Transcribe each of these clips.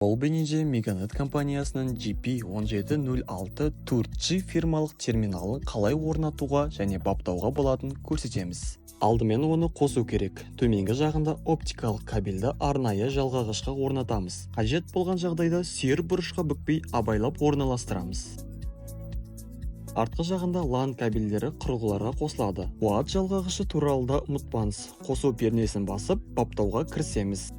Бұл бейнеде Меганет компаниясының GP1706 4G фирмалық терминалын қалай орнатуға және баптауға болатынын көрсетеміз. Алдымен оны қосу керек. Төменгі жағында оптикалық кабельді арнайы жалғағышқа орнатамыз. Қажет болған жағдайда сүйір бұрышқа бүкпей абайлап орналастырамыз. Артқы жағында LAN кабельдері құрылғыларға қосылады. Қуат жалғағышы туралы да ұмытпаңыз. Қосу пернесін басып, баптауға кірісеміз.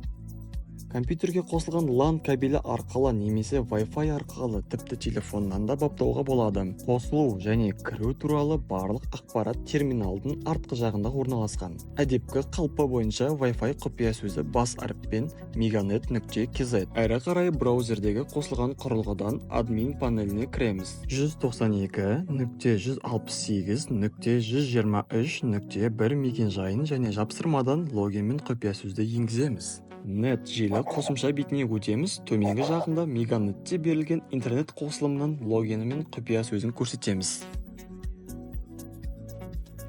Компьютерге қосылған LAN кабелі арқылы немесе Wi-Fi арқылы тіпті телефоннан да баптауға болады. Қосылу және кіру туралы барлық ақпарат терминалдың артқы жағында орналасқан. Әдепкі қалпы бойынша Wi-Fi құпия сөзі бас әріппен meganet.kz. Әрі қарай браузердегі қосылған құрылғыдан админ панеліне кіреміз. 192.168.123.1 мекен-жайын және жапсырмадан логин мен құпия сөзді енгіземіз. Net желі қосымша бетіне өтеміз. Төменгі жағында Meganetте берілген интернет қосылымның логині мен құпия сөзін көрсетеміз.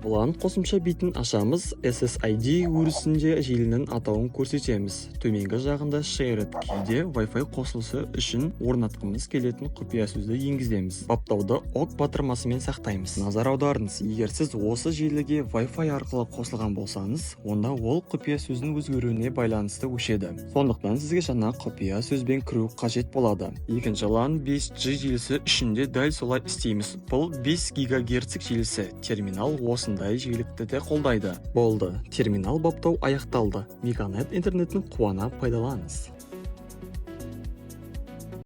LAN қосымша бетін ашамыз. SSID өрісінде желінің атауын көрсетеміз. Төменгі жағында Shared Key'де Wi-Fi қосылысы үшін орнатқымыз келетін құпия сөзді енгіземіз. Баптауды ок батырмасымен сақтаймыз. Назар аударыңыз, егер сіз осы желіге Wi-Fi арқылы қосылған болсаңыз, онда ол құпия сөздің өзгеруіне байланысты өшеді. Сондықтан сізге жаңа құпия сөзбен кіру қажет болады. Екінші LAN 5G желісі үшінде дәл солай істейміз. Бұл 5 ГГц желісі. Терминал осындай жиілікті де қолдайды. Болды, терминал баптау аяқталды. Meganet интернетін қуана пайдаланыңыз.